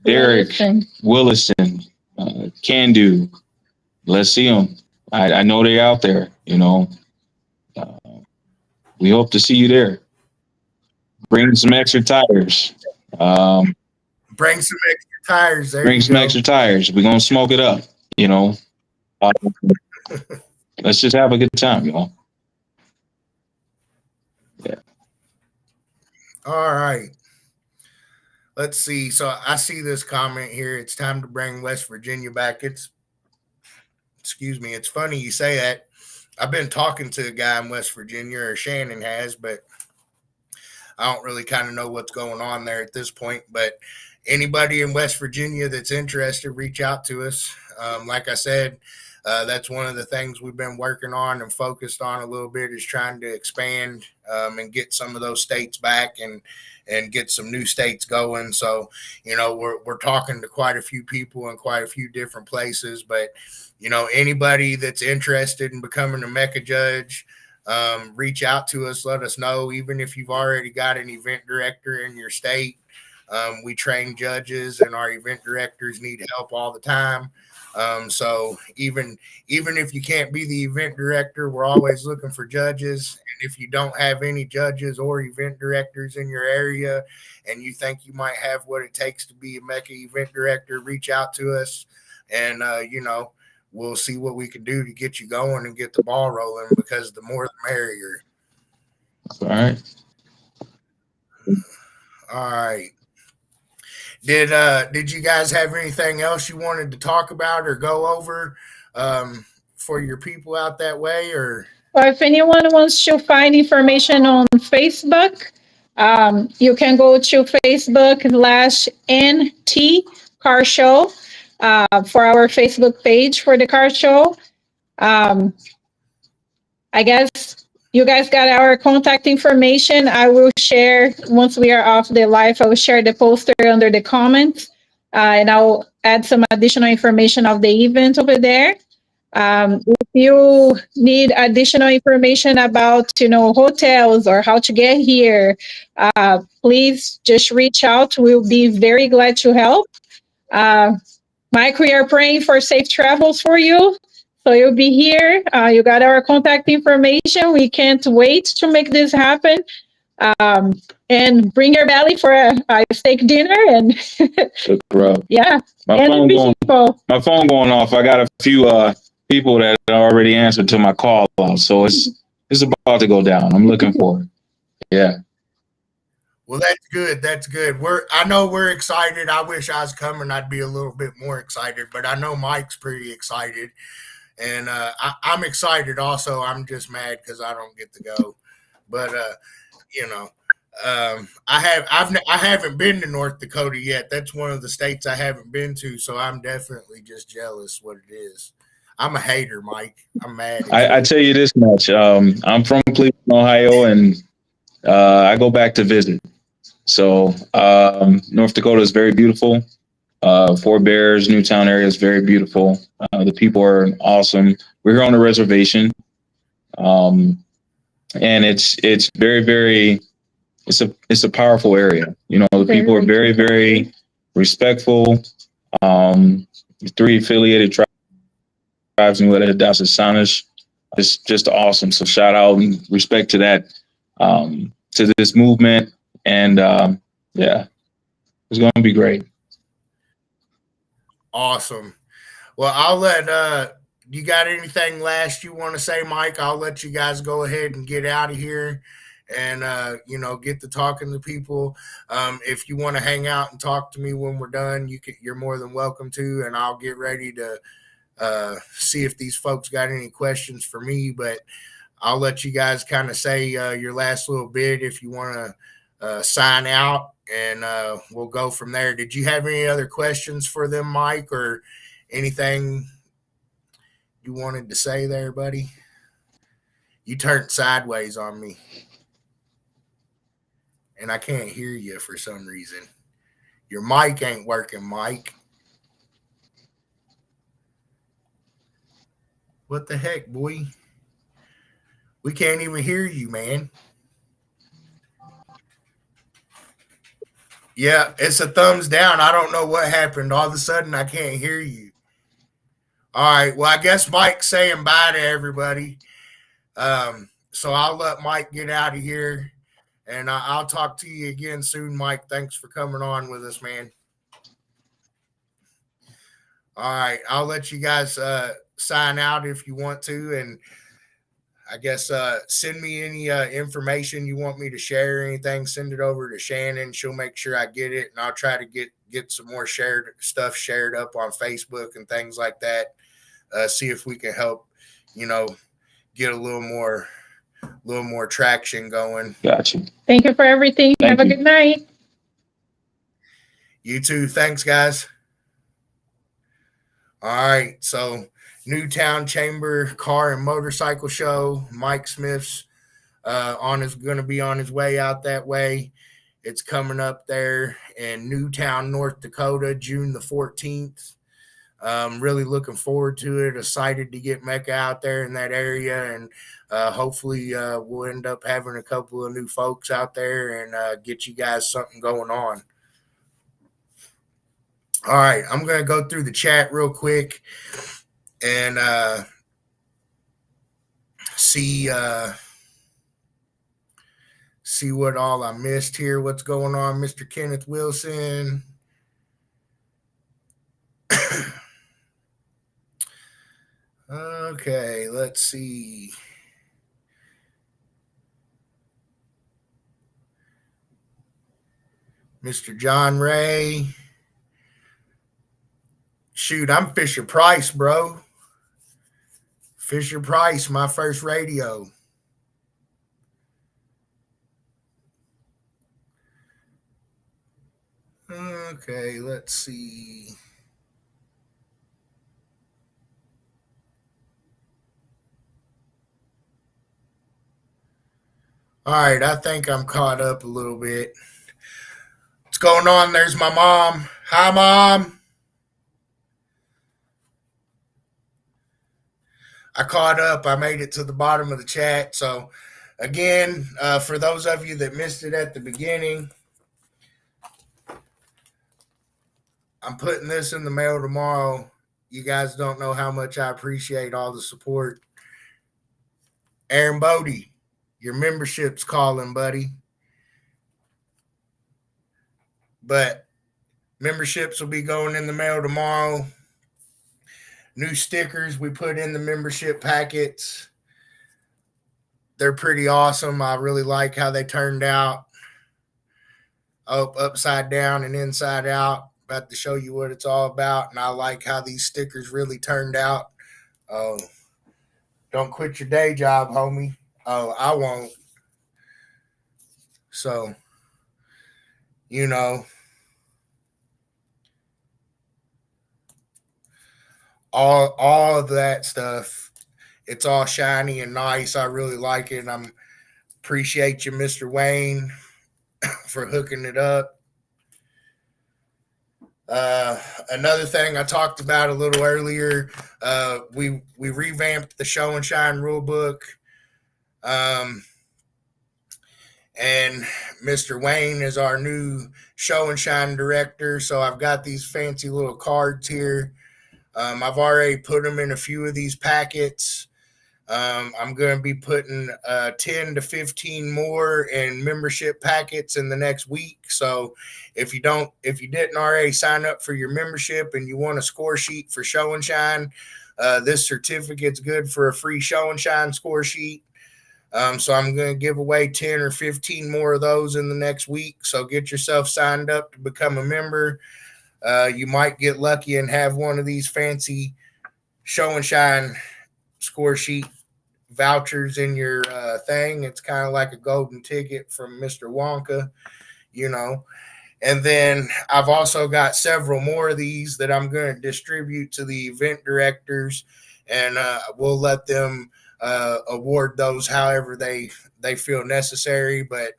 [SPEAKER 2] Derek, Willison, Can Do. Let's see them. I know they're out there. We hope to see you there. Bring some extra tires.
[SPEAKER 1] Bring some extra tires.
[SPEAKER 2] Bring some extra tires. We're gonna smoke it up. Let's just have a good time, y'all. Yeah.
[SPEAKER 1] All right. Let's see. So I see this comment here. It's time to bring West Virginia back. Excuse me. It's funny you say that. I've been talking to a guy in West Virginia, or Shannon has, but I don't really kind of know what's going on there at this point. But anybody in West Virginia that's interested, reach out to us. Like I said, that's one of the things we've been working on and focused on a little bit, is trying to expand and get some of those states back and get some new states going. So, we're talking to quite a few people in quite a few different places. But, anybody that's interested in becoming a MECA judge, reach out to us. Let us know. Even if you've already got an event director in your state, we train judges, and our event directors need help all the time. So even if you can't be the event director, we're always looking for judges. And if you don't have any judges or event directors in your area, and you think you might have what it takes to be a MECA event director, reach out to us, and we'll see what we can do to get you going and get the ball rolling, because the more the merrier.
[SPEAKER 2] All right.
[SPEAKER 1] All right. Did you guys have anything else you wanted to talk about or go over for your people out that way? Or
[SPEAKER 3] if anyone wants to find information on Facebook, you can go to Facebook/NT Car Show for our Facebook page for the car show. I guess you guys got our contact information. I will share, once we are off the live, I will share the poster under the comments, and I'll add some additional information of the event over there. If you need additional information about, hotels or how to get here, please just reach out. We'll be very glad to help. Mike, we are praying for safe travels for you. So you'll be here. You got our contact information. We can't wait to make this happen. And bring your belly for a steak dinner. And yeah.
[SPEAKER 2] My phone going off. I got a few people that already answered to my call out. So it's about to go down. I'm looking for it. Yeah.
[SPEAKER 1] Well, that's good. That's good. I know we're excited. I wish I was coming. I'd be a little bit more excited, but I know Mike's pretty excited. And I'm excited also. I'm just mad because I don't get to go. But I haven't been to North Dakota yet. That's one of the states I haven't been to, so I'm definitely just jealous what it is. I'm a hater, Mike. I'm mad.
[SPEAKER 2] I tell you this much. I'm from Cleveland, Ohio, and I go back to visit. So North Dakota is very beautiful. Fort Bears, Newtown area is very beautiful. The people are awesome. we're here on a reservation. And it's very, very, it's a powerful area. You know, the people are very, very respectful. The 3 affiliated tribes in Dallas Sanish is just awesome. So shout out and respect to that, to this movement. And yeah, it's going to be great.
[SPEAKER 1] Awesome. Well, I'll let you got anything last you want to say, Mike? I'll let you guys go ahead and get out of here and get to talking to people. If you want to hang out and talk to me when we're done, you're more than welcome to, and I'll get ready to see if these folks got any questions for me. But I'll let you guys kind of say your last little bit if you want to sign out, and we'll go from there. Did you have any other questions for them, Mike, or anything you wanted to say there, buddy? You turned sideways on me, and I can't hear you for some reason. Your mic ain't working, Mike. What the heck, boy? We can't even hear you, man. Yeah, it's a thumbs down. I don't know what happened. All of a sudden, I can't hear you. All right. Well, I guess Mike's saying bye to everybody. So I'll let Mike get out of here, and I'll talk to you again soon, Mike. Thanks for coming on with us, man. All right. I'll let you guys sign out if you want to, and I guess send me any information you want me to share or anything. Send it over to Shannon. She'll make sure I get it, and I'll try to get some more shared up on Facebook and things like that. See if we can help, get a little more traction going.
[SPEAKER 2] Gotcha.
[SPEAKER 3] Thank you for everything. Have a good night.
[SPEAKER 1] You too. Thanks, guys. All right. So Newtown Chamber Car and Motorcycle Show. Mike Smith's going to be on his way out that way. It's coming up there in Newtown, North Dakota, June the 14th. Really looking forward to it. Excited to get MECA out there in that area, and hopefully we'll end up having a couple of new folks out there and get you guys something going on. All right, I'm going to go through the chat real quick and see what all I missed here. What's going on, Mr. Kenneth Wilson? Okay, let's see. Mr. John Ray. Shoot, I'm Fisher Price, bro. Fisher Price, my first radio. Okay, let's see. All right, I think I'm caught up a little bit. What's going on? There's my mom. Hi, Mom. I caught up. I made it to the bottom of the chat. So, again, for those of you that missed it at the beginning, I'm putting this in the mail tomorrow. You guys don't know how much I appreciate all the support. Aaron Bodie, your membership's calling, buddy. But memberships will be going in the mail tomorrow. New stickers we put in the membership packets. They're pretty awesome. I really like how they turned out. Upside down and inside out. About to show you what it's all about. And I like how these stickers really turned out. Don't quit your day job, homie. Oh, I won't. So, all of that stuff, it's all shiny and nice. I really like it. I appreciate you, Mr. Wayne, for hooking it up. Another thing I talked about a little earlier, we revamped the show and shine rule book. And Mr. Wayne is our new show and shine director. So I've got these fancy little cards here. I've already put them in a few of these packets. I'm going to be putting 10 to 15 more in membership packets in the next week. So if you didn't already sign up for your membership and you want a score sheet for show and shine, this certificate's good for a free show and shine score sheet. So I'm going to give away 10 or 15 more of those in the next week. So get yourself signed up to become a member. You might get lucky and have one of these fancy show and shine score sheet vouchers in your thing. It's kind of like a golden ticket from Mr. Wonka, you know. And then I've also got several more of these that I'm going to distribute to the event directors, and we'll let them award those however they feel necessary. But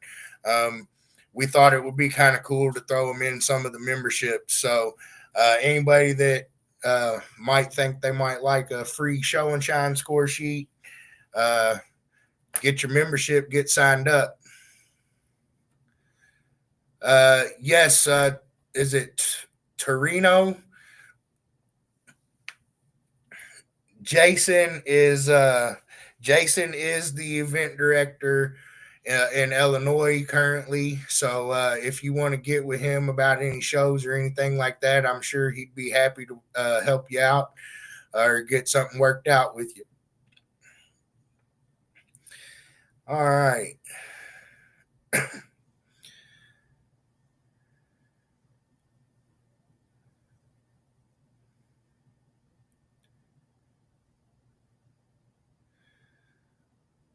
[SPEAKER 1] we thought it would be kind of cool to throw them in some of the memberships. So anybody that might think they might like a free show and shine score sheet, get your membership, get signed up. Yes, is it Torino? Jason is the event director in Illinois currently. So if you want to get with him about any shows or anything like that, I'm sure he'd be happy to help you out or get something worked out with you. All right.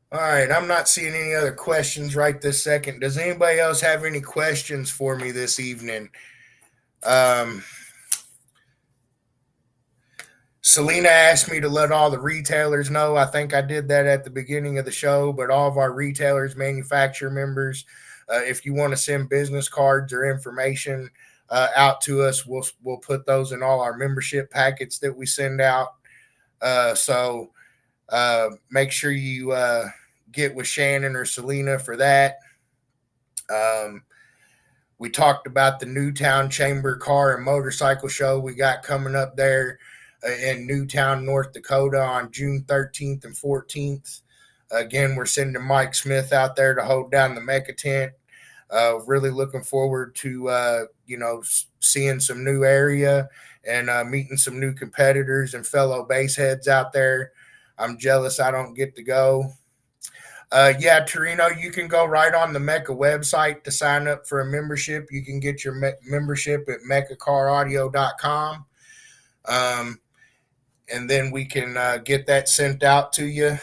[SPEAKER 1] All right, I'm not seeing any other questions right this second. Does anybody else have any questions for me this evening? Selena asked me to let all the retailers know. I think I did that at the beginning of the show, but all of our retailers, manufacturer members, if you want to send business cards or information out to us, we'll put those in all our membership packets that we send out. So make sure you get with Shannon or Selena for that. We talked about the Newtown Chamber Car and Motorcycle Show we got coming up there in Newtown, North Dakota on June 13th and 14th. Again, we're sending Mike Smith out there to hold down the MECA tent. Really looking forward to, seeing some new area and meeting some new competitors and fellow base heads out there. I'm jealous I don't get to go. Yeah, Torino, you can go right on the MECA website to sign up for a membership. You can get your membership at mecacaraudio.com. And then we can get that sent out to you.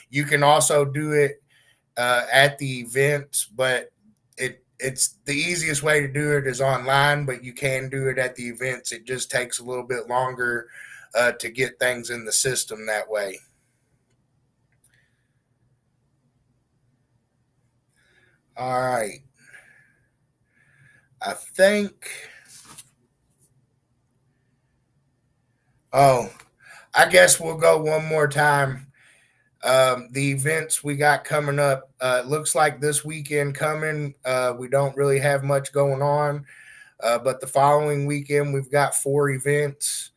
[SPEAKER 1] You can also do it at the event, but it's the easiest way to do it is online, but you can do it at the events. It just takes a little bit longer to get things in the system that way. All right. I think. Oh, I guess we'll go one more time. The events we got coming up, it looks like this weekend coming, we don't really have much going on, but the following weekend we've got 4 events.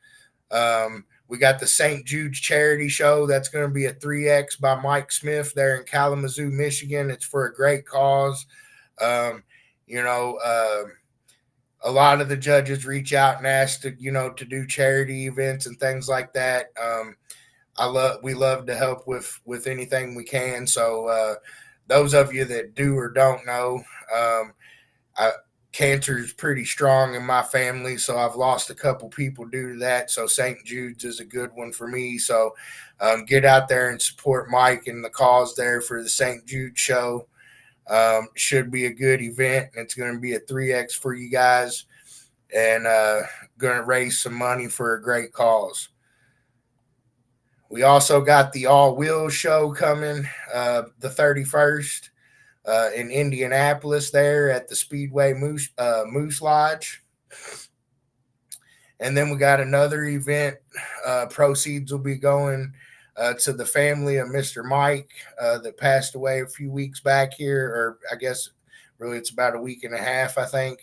[SPEAKER 1] We got the St. Jude's Charity Show. That's going to be a 3X by Mike Smith there in Kalamazoo, Michigan. It's for a great cause. A lot of the judges reach out and ask to do charity events and things like that. We love to help with anything we can. So those of you that do or don't know, cancer is pretty strong in my family, so I've lost a couple people due to that. So St. Jude's is a good one for me. So get out there and support Mike and the cause there for the St. Jude show. Should be a good event, and it's going to be a 3X for you guys, and going to raise some money for a great cause. We also got the All Wheels show coming the 31st in Indianapolis there at the Speedway Moose Lodge. And then we got another event. Proceeds will be going to the family of Mr. Mike that passed away a few weeks back here, or I guess really it's about a week and a half, I think.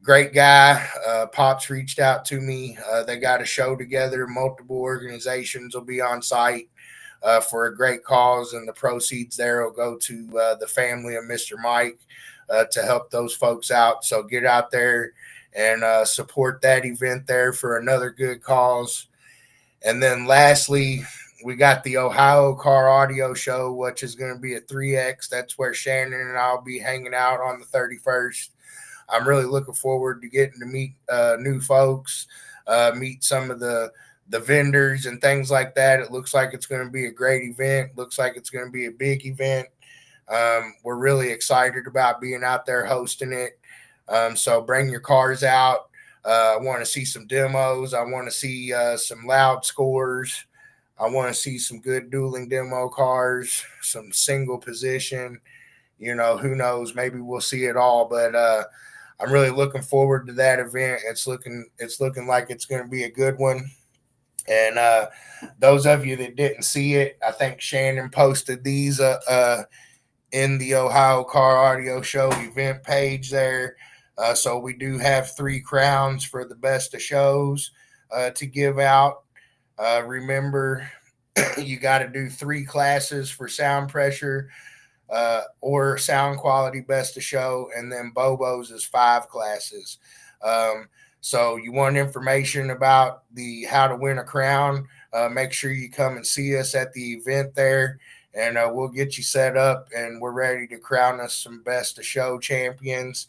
[SPEAKER 1] Great guy. Pops reached out to me. They got a show together. Multiple organizations will be on site for a great cause, and the proceeds there will go to the family of Mr. Mike to help those folks out. So get out there and support that event there for another good cause. And then lastly, we got the Ohio Car Audio Show, which is going to be a 3X. That's where Shannon and I'll be hanging out on the 31st. I'm really looking forward to getting to meet new folks, meet some of the vendors and things like that. It looks like it's going to be a great event. Looks like it's going to be a big event. We're really excited about being out there hosting it. So bring your cars out. I want to see some demos. I want to see some loud scores. I want to see some good dueling demo cars, some single position. You know, who knows? Maybe we'll see it all. But I'm really looking forward to that event. It's looking like it's going to be a good one. And those of you that didn't see it, I think Shannon posted these in the Ohio Car Audio Show event page there. So we do have 3 crowns for the best of shows to give out. Remember, you got to do 3 classes for sound pressure or sound quality best of show, and then Bobo's is 5 classes. So you want information about the how to win a crown, make sure you come and see us at the event there, and we'll get you set up, and we're ready to crown us some best of show champions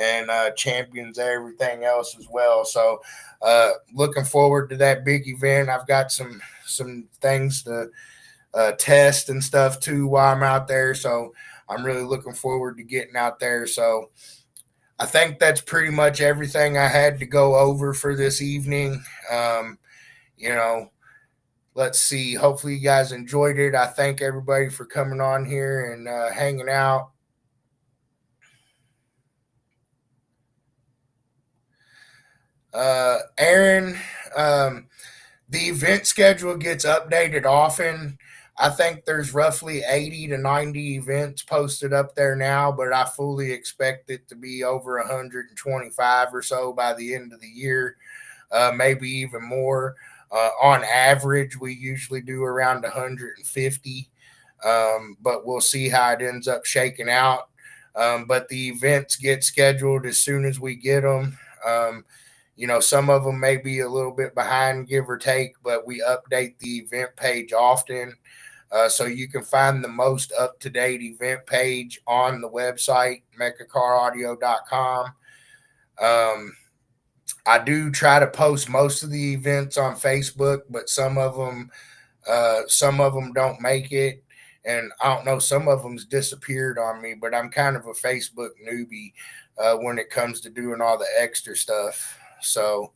[SPEAKER 1] and champions everything else as well. So looking forward to that big event. I've got some things to test and stuff too while I'm out there. So I'm really looking forward to getting out there. So I think that's pretty much everything I had to go over for this evening. You know, let's see. Hopefully you guys enjoyed it. I thank everybody for coming on here and hanging out. Aaron, the event schedule gets updated often. I think there's roughly 80 to 90 events posted up there now, but I fully expect it to be over 125 or so by the end of the year, maybe even more. On average, we usually do around 150, but we'll see how it ends up shaking out. But the events get scheduled as soon as we get them. You know, some of them may be a little bit behind, give or take, but we update the event page often. So you can find the most up-to-date event page on the website, mecacaraudio.com. I do try to post most of the events on Facebook, but some of them don't make it. And I don't know, some of them's disappeared on me, but I'm kind of a Facebook newbie when it comes to doing all the extra stuff. So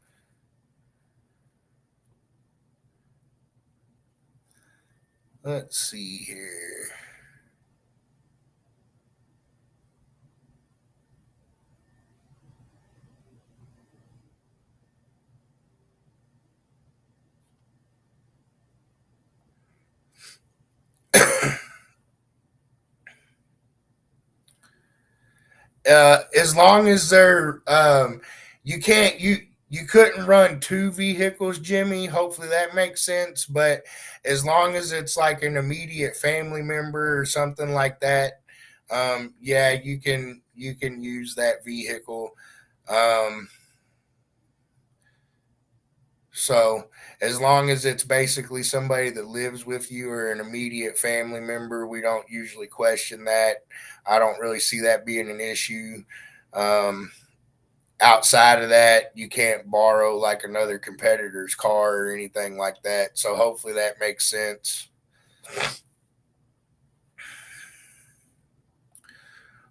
[SPEAKER 1] let's see here. As long as they're you couldn't run 2 vehicles, Jimmy. Hopefully that makes sense. But as long as it's like an immediate family member or something like that, yeah, you can use that vehicle. So as long as it's basically somebody that lives with you or an immediate family member, we don't usually question that. I don't really see that being an issue. Outside of that, you can't borrow like another competitor's car or anything like that. So hopefully that makes sense.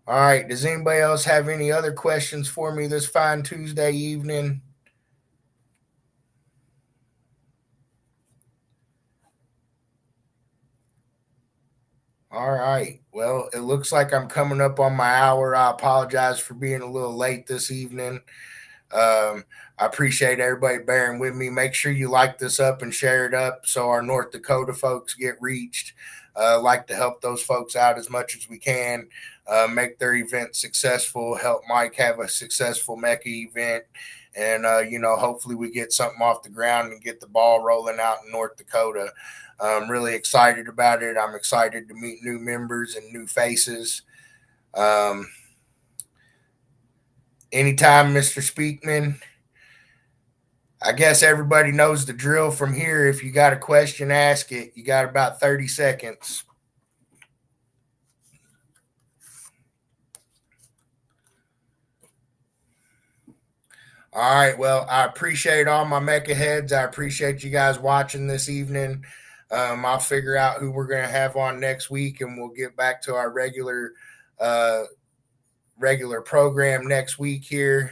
[SPEAKER 1] All right. Does anybody else have any other questions for me this fine Tuesday evening? All right. Well, it looks like I'm coming up on my hour. I apologize for being a little late this evening. I appreciate everybody bearing with me. Make sure you like this up and share it up so our North Dakota folks get reached. Like to help those folks out as much as we can, make their event successful, help Mike have a successful MECA event. And, hopefully we get something off the ground and get the ball rolling out in North Dakota. I'm really excited about it. I'm excited to meet new members and new faces. Anytime, Mr. Speakman. I guess everybody knows the drill from here. If you got a question, ask it. You got about 30 seconds. All right. Well, I appreciate all my MECA heads. I appreciate you guys watching this evening. I'll figure out who we're going to have on next week, and we'll get back to our regular program next week here.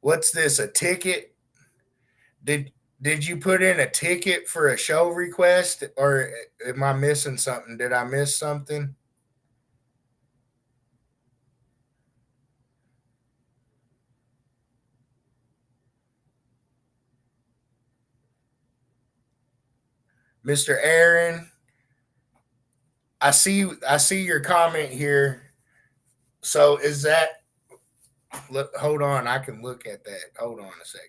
[SPEAKER 1] What's this? A ticket? Did you put in a ticket for a show request, or am I missing something? Did I miss something? Mr. Aaron, I see your comment here. So is that, look, hold on, I can look at that. Hold on a second.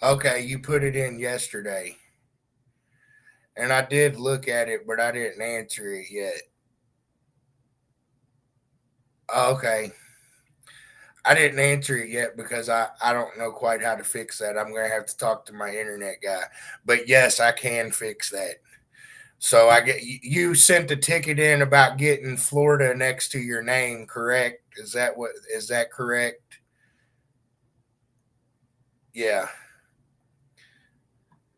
[SPEAKER 1] Okay, you put it in yesterday. And I did look at it, but I didn't answer it yet. Okay. I didn't answer it yet because I don't know quite how to fix that. I'm going to have to talk to my internet guy. But yes, I can fix that. So I get, you sent a ticket in about getting Florida next to your name, correct? Is that correct? Yeah.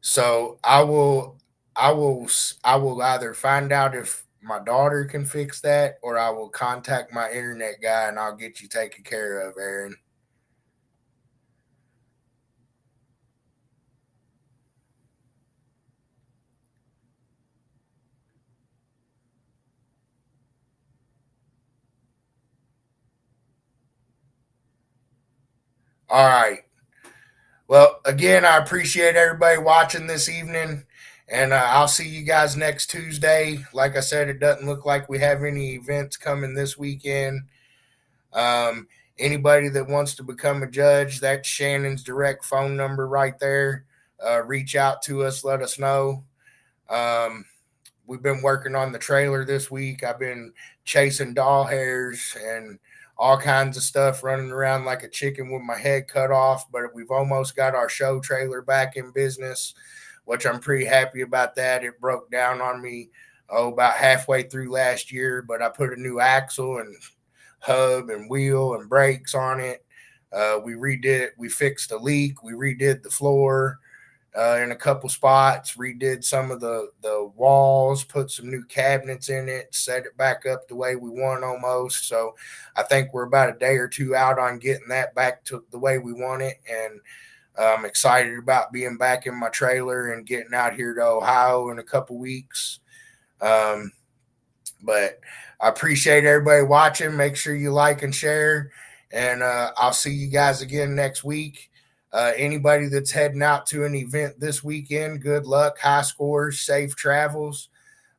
[SPEAKER 1] So I will either find out if my daughter can fix that, or I will contact my internet guy and I'll get you taken care of, Aaron. All right. Well, again, I appreciate everybody watching this evening, and I'll see you guys next Tuesday. Like I said, it doesn't look like we have any events coming this weekend. Anybody that wants to become a judge, that's Shannon's direct phone number right there. Reach out to us, let us know. We've been working on the trailer this week. I've been chasing doll hairs and all kinds of stuff, running around like a chicken with my head cut off. But we've almost got our show trailer back in business, which I'm pretty happy about that. It broke down on me about halfway through last year, but I put a new axle and hub and wheel and brakes on it. We fixed a leak, we redid the floor in a couple spots, redid some of the walls, put some new cabinets in it, set it back up the way we want almost. So I think we're about a day or two out on getting that back to the way we want it. And I'm excited about being back in my trailer and getting out here to Ohio in a couple weeks. But I appreciate everybody watching. Make sure you like and share. And I'll see you guys again next week. Anybody that's heading out to an event this weekend, good luck, high scores, safe travels.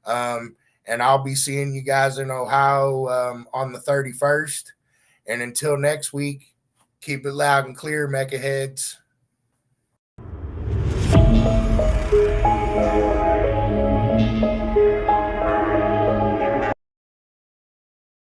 [SPEAKER 1] And I'll be seeing you guys in Ohio on the 31st. And until next week, keep it loud and clear, MECA heads.